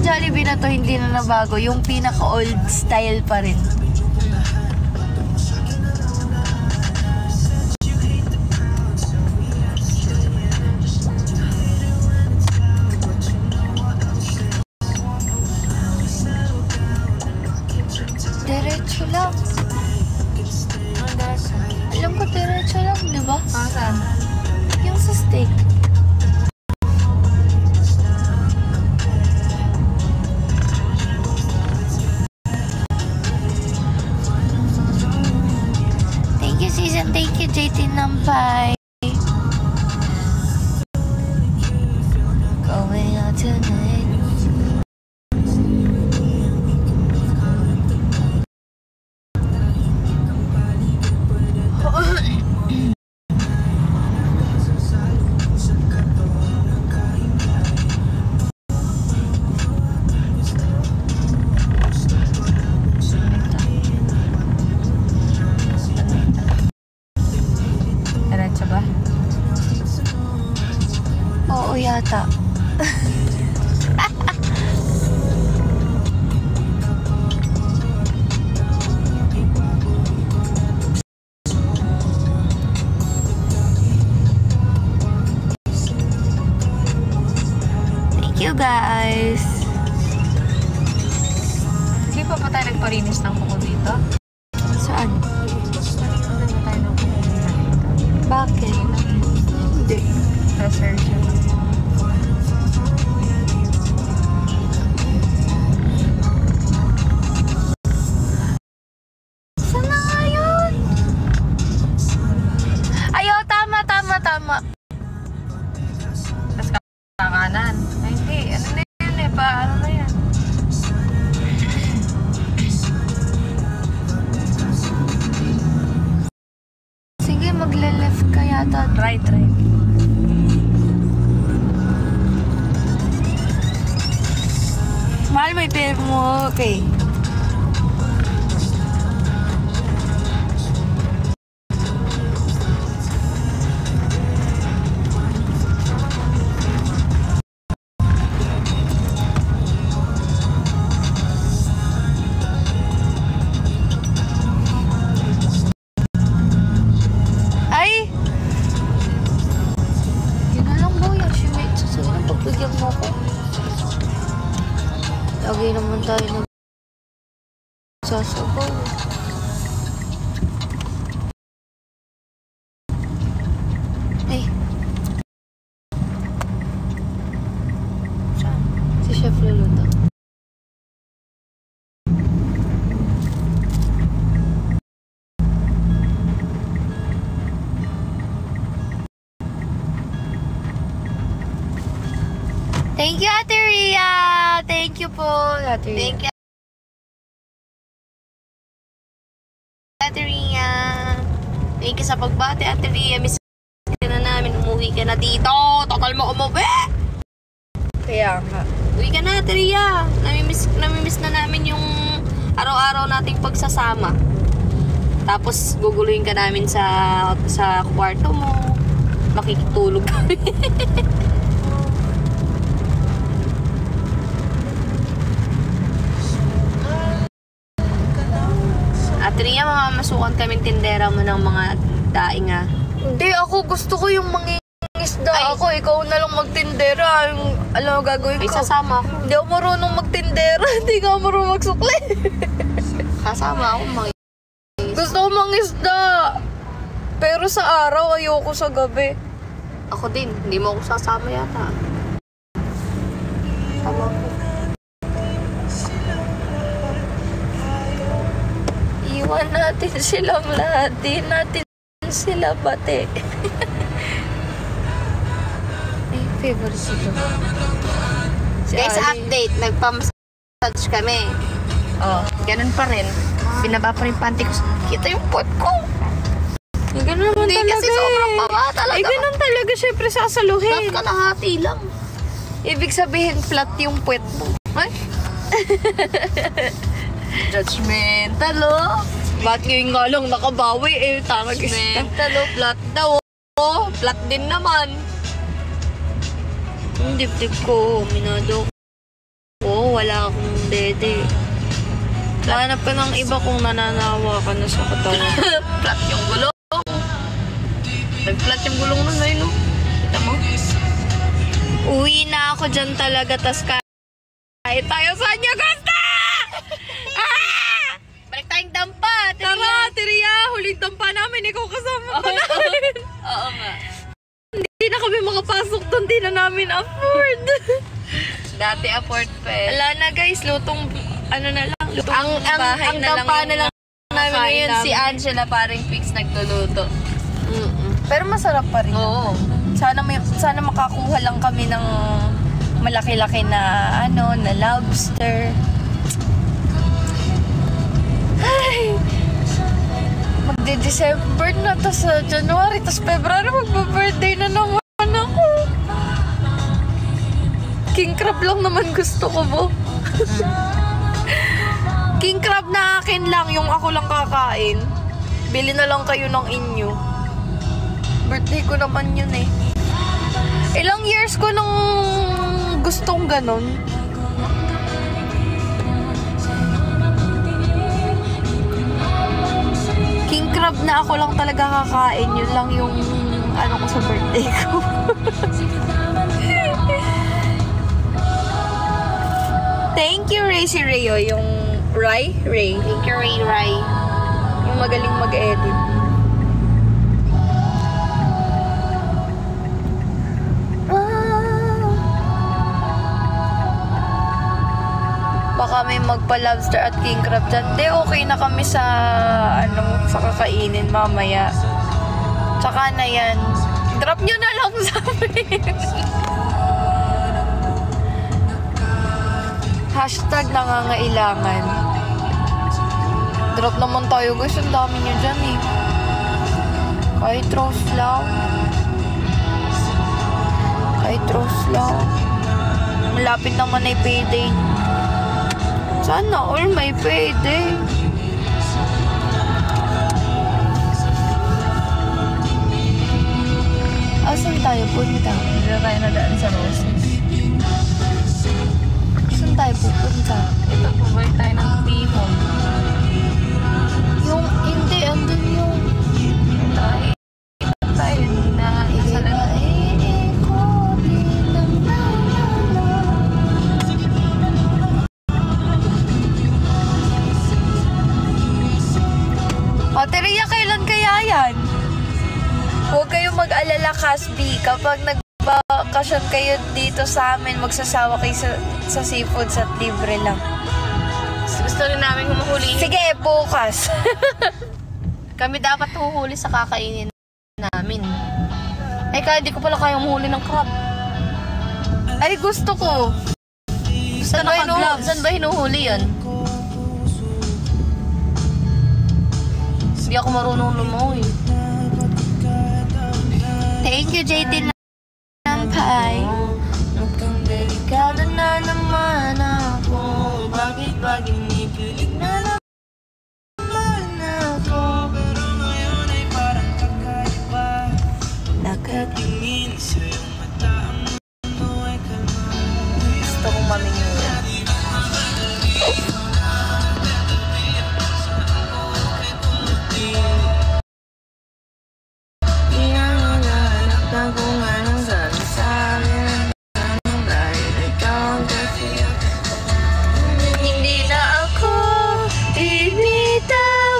Jollibee na to, hindi na nabago. Yung pinaka-old style pa rin. Diretso lang. Alam ko diretso lang, di ba? Saan? Yung sa steak. Thank you, JT Nampay. Going out tonight. Oo yata. Thank you guys. Hindi pa tayo nagparinis ng kuko dito? Saan? Bakit? Hindi. Pressure siya. Saan na nga yun? Ayaw, tama. Tapos kakanan. Ay, hindi. Ano na yun eh? Ano na yan? Sige, magle-left ka yata. Right. Mahal, may pera mo. Okay. Ay! Yun na lang, boy. Actually, sasabihin na pagbigyan mo ko. Lagi naman tayo nagsasabaw. Ay. Si Chef luluto. Thank you, Ate Ria! Thank you po, Ate Ria. Thank you, Ate Ria. Thank you sa pagbati, Ate Ria. Miss ka na namin. Umuwi ka na dito. Tagal mo umuwi. Kaya nga. Uwi ka na, Ate Ria. Namimiss na namin yung araw-araw nating pagsasama. Tapos guguluhin ka namin sa kwarto mo. Makikitulog kami. Ate Ria, mamamasukan kaming tindera mo ng mga daing ah. Hindi, ako gusto ko yung mangingisda. Ako, ikaw na lang magtindera. Yung, alam mo, gagawin ko. Ay, sasama ako. Hindi ako marunong magtindera. Hindi ka marunong magsukli. Sasama ako Gusto ko mangisda. Pero sa araw, ayoko sa gabi. Ako din. Hindi mo ako sasama yata. Sama ko. Iwan natin silang lahat. Di natin sila bate. Ay, favorite ito. Guys, update. Nagpa-massage kami. Oh, ganun pa rin. Binaba pa rin panty ko. Kita yung pot ko. Ganun naman hindi, talaga kasi sobrang baba talaga. Ganun talaga, syempre sasaluhin. Dapat kalahati lang. Ibig sabihin, flat yung puwet mo. Ay? Judgmental, oh. Ba't ngayon nga lang nakabawi eh? Tarag Judgmental, oh. Flat daw, oh. Flat din naman. Yung dibdib ko, minado ko. Wala akong dede. Hanap ka ng iba kung nananawa ka na sa katawan. Flat yung gulong. Nag-flat yung gulong nun, ayun, oh. Kita mo? Uwi na ako dyan talaga, tas kahit tayo saan nyo gusto! Balik tayong dampa, Tiriya. Tara, Tiriya! Huling dampa namin, ikaw kasama pa namin. Oo nga. Hindi na kami makapasok doon, di na namin afford. Dati afford pa eh. Wala na guys, lutong, ano na lang, lutong bahay ang na lang. dampa na lang namin nakain ngayon, si namin. Angela paring fix nagluluto. Pero masarap pa rin. Oo. Sana makakuha lang kami ng malaki-laki na na lobster. Ay! Magde-December na, tas January, tas February, magba-birthday na naman ako. King crab lang naman gusto ko mo. King crab na akin lang, yung ako lang kakain. Bili na lang kayo ng inyo. Birthday ko naman yun eh. Ilang years ko nang gustong ganon. King crab na ako lang talaga kakain. Yun lang yung ano ko sa birthday ko. Thank you, Ray. Si Rayo. Yung Ray? Thank you, Ray Ray. Yung magaling mag-edit. Baka may magpa-lobster at king crab dyan. Di, okay na kami sa, sa kakainin mamaya. Tsaka na yan. Drop nyo na lang sa amin. Hashtag nangangailangan. Drop naman tayo guys. Ang dami nyo dyan eh. Kahit roast lang. Kahit roast lang. Malapit naman ay payday. Sana all may payday. Asan tayo punta? Hindi na tayo nadaan sa Roses. Saan tayo pupunta? Ito, pabalik tayo ng Timon. Yung, hindi, andun yung... Tayo na isa lang. O, Tiriya, kailan kaya yan? Huwag kayong mag-alala, Casby. Kapag nagbakasyon kayo dito sa amin, magsasawa kayo sa seafoods at libre lang. Gusto rin namin humahuli. Sige, bukas. Kami dapat huhuli sa kakainin namin. Eh, kaya di ko pala kaya humuli ng crab. Ay, gusto ko. Saan ba hinuhuli yun? Hindi ako marunong lumawi. Thank you, JT Lampay. Mukhang delikado na naman ako. Bakit inipilig na naman ako? Pero ngayon ay parang kakaiba. Nakatingin sa iyong mata, ang mundo ay kalma. Gusto kong mamingin. Hindi na ako ibitaw,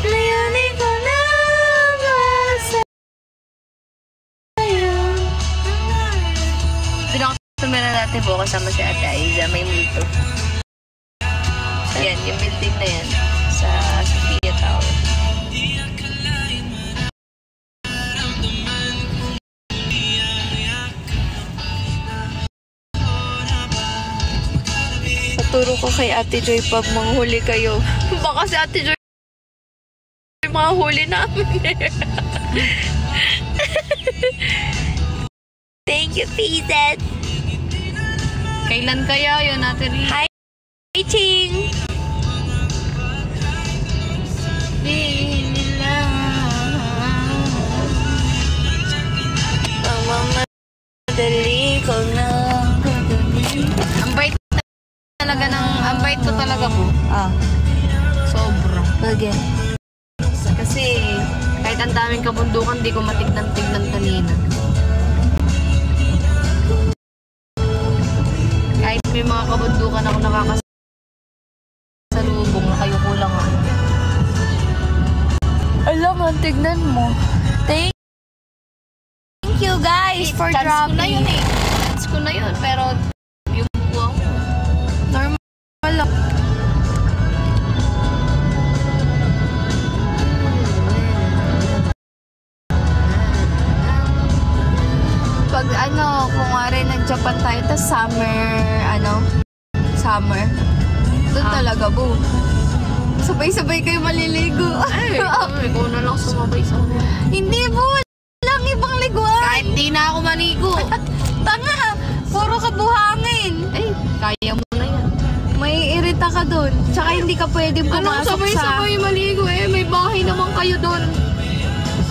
layunin ko lang sa'yo. Pinakatumira natin po kasama si Ate Aiza, may multo. Ayan, yung building na yan sa Sophia Tower. Turo ko kay Ate Joy pag manghuli kayo. Baka si Ate Joy manghuli namin. Thank you, Pizet. Kailan kaya yun, Ate Rin? Hi, Ching! Di nila. Ang mamadali ko na gagawin. Ang bait talaga ang bait ko talaga po. Sobrang. Bagay. Kasi kahit ang daming kabundukan, di ko matignan-tignan kanina. Kahit may mga kabundukan ako nakakasalubong na kayo kulang ako. Alam mo, tignan mo. Thank you guys for Chance dropping. ko na yun eh. Chance ko na yun. Pero yung buwa ko. Normal lang. Pag kung nag-Japan tayo, tas summer, doon talaga, boo. Sabay-sabay kayo maliligo. Ay, ikaw na lang sumabay sa akin. Hindi, boo. Walang ibang liguan. Kahit di na ako maligo. Tanga, puro ka buhangin. Ay, kaya mo na yan. May irita ka doon. Tsaka hindi ka pwedeng Anong pumasok sabay-sabay maligo eh? May bahay naman kayo doon.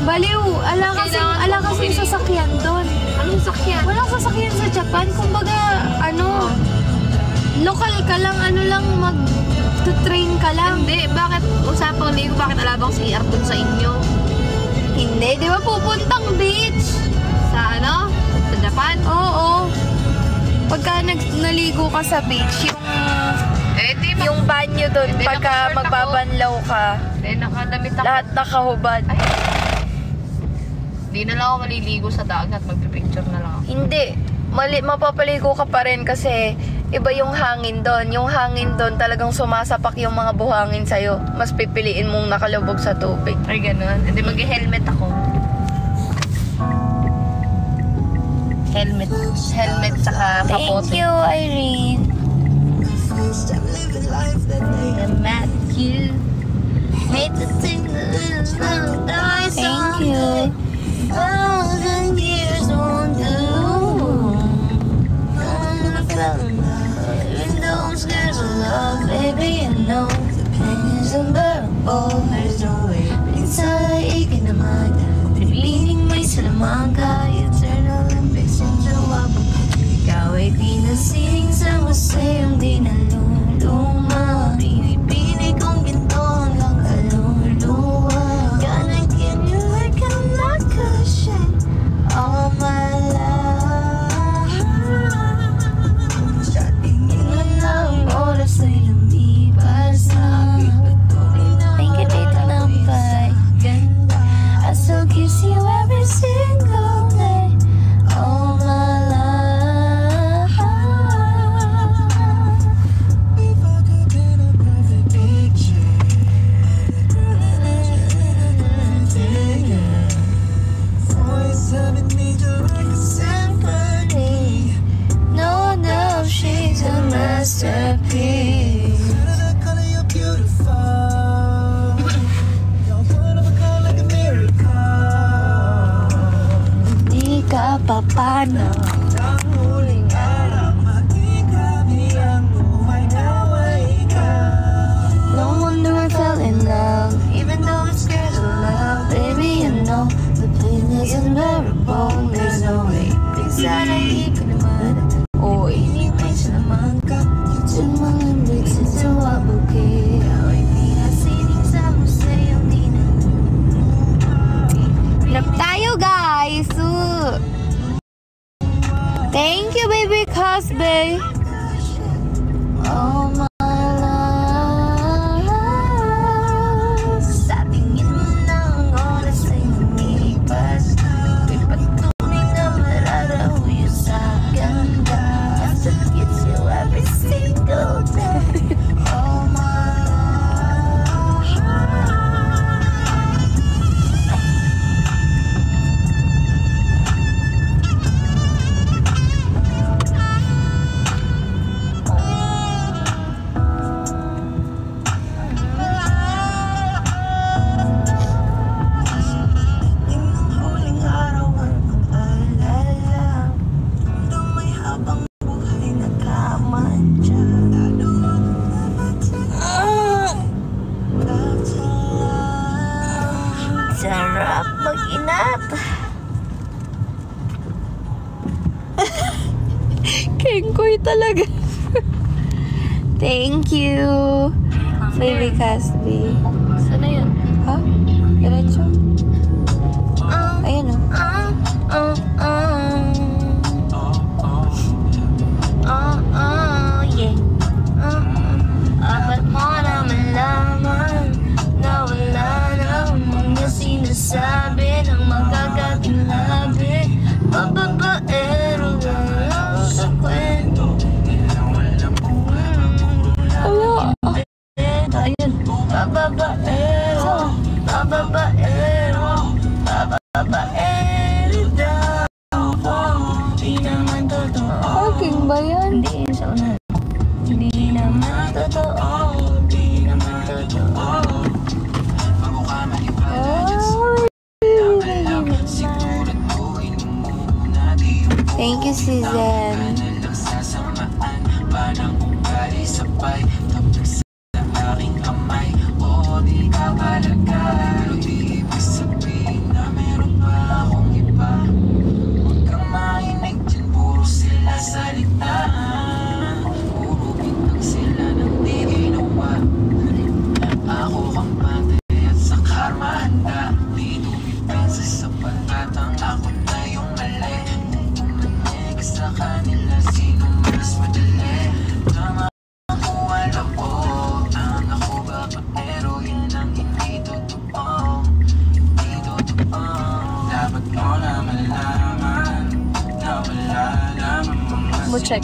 Baliw, ala kasing sasakyan doon. Anong sakyan? Walang sasakyan sa Japan. Kumbaga, lokal ka lang, mag-train ka lang. Hindi, bakit usapang ligo? Bakit alabang CR doon sa inyo? Hindi, di ba pupuntang beach? Sa Sa Japan? Oo. Pagka naligo ka sa beach, yung banyo doon, pagka magbabanlaw ka, nakadamit ako. lahat nakahubad. Di na lang ako maliligo sa dagat. Magpipicture na lang ako. Hindi. Mapapaligo ka pa rin kasi iba yung hangin doon. Yung hangin doon talagang sumasapak yung mga buhangin sa'yo. Mas pipiliin mong nakalubog sa tubig. Ay, ganun. Hindi, mag-helmet ako. Helmet saka kapote. Thank you, Irene. Matthew. Thank you. 1,000 years won't do. Even though I'm scared of love, baby, I know the pain is unbearable. There's no way. Minsan ay ikinamag. Piniling may salamang ka. Eternal Olympics into wabog. Ikaw ay pinasiling sa musayong di naluluma. Pinipili kong ginto hanggang kaluluwa. Gonna get you like I'm not cushion all my life. Sa tingin mo ng oras ay lumipas na. Thank you, Tita Lampay. I still kiss you every single day all my life. If I could paint a perfect picture. Voice having me like a symphony. No, no, she's a masterpiece. The color you're beautiful. You're one of a kind like a miracle. Di ka papano. Ang huling araw, matigami ang buhay na way ka. No wonder I fell in love, even though it's scared of love. Baby, you know the pain is unbearable. There's no way. Minsan ay ikinamad. Oy. Pinipay sa naman ka. Yung mga lyrics ito abuki. Ikaw ay pinasiling sa musayong di na. Nap tayo, guys. Thank you, baby Cosby. All my life. Sa tingin mo ng oras ay lumipas. May patunay na mararahuyo sa ganda. I still kiss you every single day. All my life. Lengkoy talaga. Thank you. Baby Casby. Sana yun? Ha? Diretso? Ayan o. Yeah. Ba't mo na malaman na wala na mga sinasabi ng magagating labi? Bababaero lang sa kwento. Ala. Ayun. Bababaero, bababaero, bababaero daw. Di naman totoo. Parking ba yan? Hindi, sa una. Di naman totoo. Di naman totoo. Thank you, Susan. Mo check.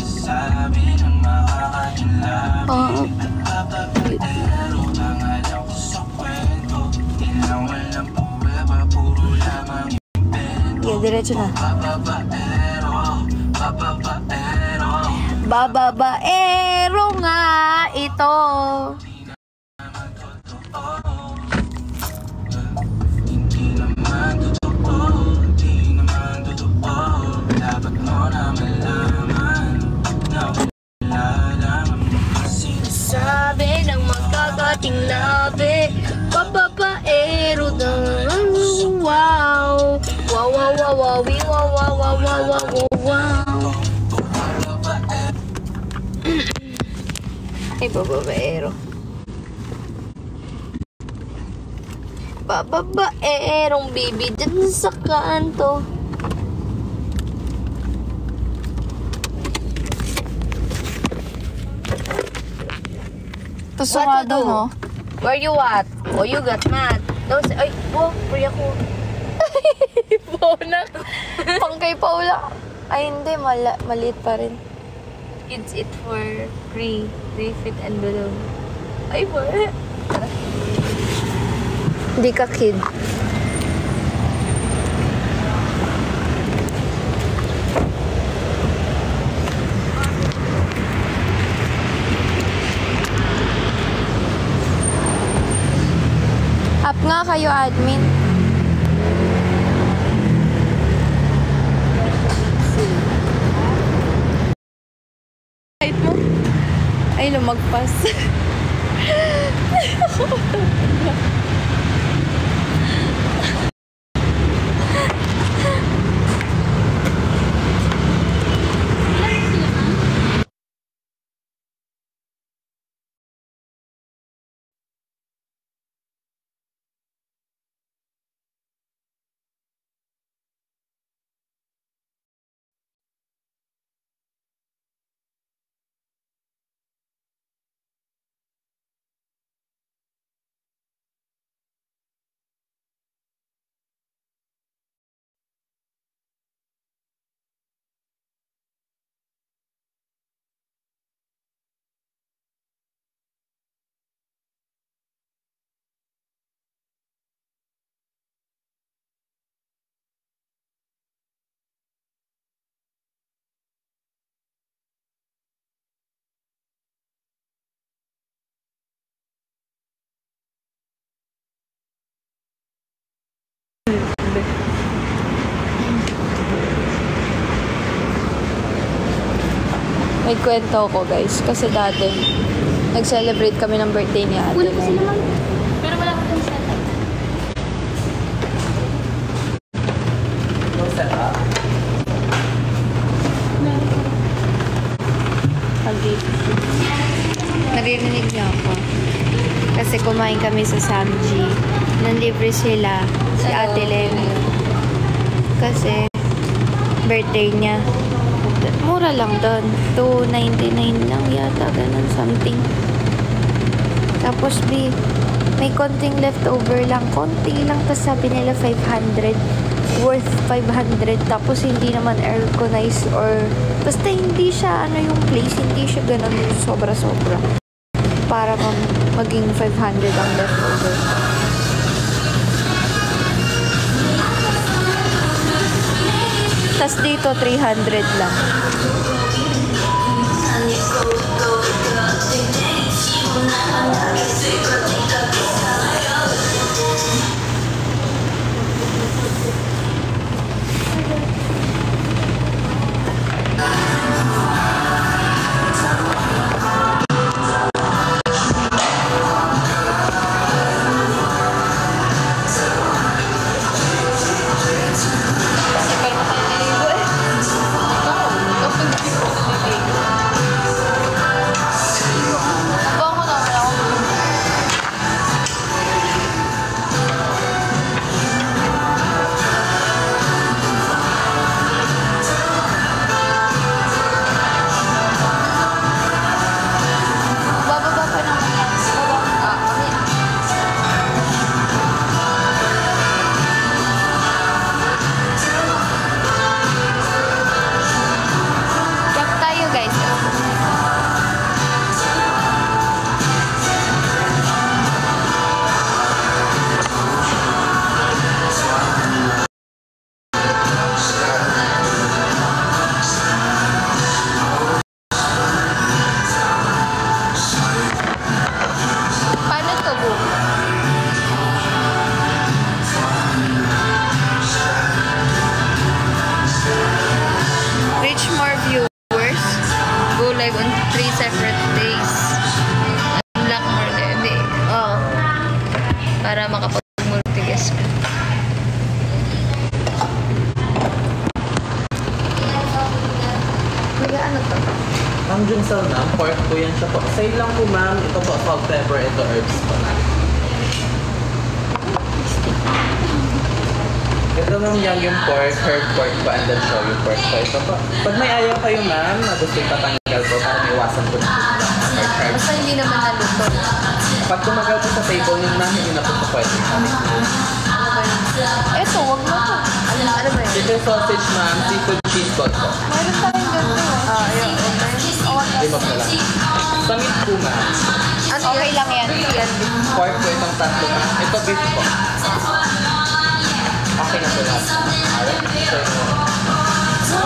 Oo. Yeah, diretso na. Bababaero nga ito. Sabi ng magkagating labi, bababaero daw. Wow. Wow, wow, wow, wow, wow, wow, wow, wow, wow, wow. Ay, bababaero. Bababaerong baby dyan sa kanto. Kasurado, no? Where you at? Oh, you got mad. Don't say, ay, pray ako. Paula. Pang kay Paula. Ay, hindi. Maliit pa rin. Kids eat for free. Refit and balloon. Ay, boy. Hindi ka kid. Up nga kayo, admin. Height mo? Ay, lumagpas. May kwento ko, guys. Kasi dati, nag-celebrate kami ng birthday ni ate. Wala kasi naman. Pero wala ko itong setup. Naririnig niya ako. Kasi kumain kami sa Samji. Nanlibre sila. Si Ate Lem. Kasi birthday niya. Mura lang doon. 299 lang yata. Ganun something. Tapos may konting leftover lang. Konti lang. Tapos sabi nila 500. Worth 500. Tapos hindi naman airconized or basta hindi siya yung place. Hindi siya ganun sobra-sobra. Para maging 500 ang leftover. Tapos dito 300 lang. Live on 3 separate days. Unlock more day. Oo. Para makapag-multi-guest ka. Kuya, ano to? Ang ginseng na, pork po yan siya po. Sale lang po ma'am. Ito po, salt, pepper, ito herbs po. Ito ma'am yung pork, herb pork po, and then show yung pork po. Ito po. Pag may ayaw kayo ma'am, na gusto yung tatanggal po para may iwasan po na pork herbs. Basta hindi naman naluto. Pag tumagal po sa table nyo na, hindi na po po pwede. Eto, wag mo to. Ano ba yun? Chicken sausage ma'am, seafood cheese ball po. Meron tayong ganito. Ayun. Limog na lang. Sa meat po ma'am. Okay lang yan. Pork po itong tatlo ma'am. Ito beef po. Okay na po lahat. Alright. So,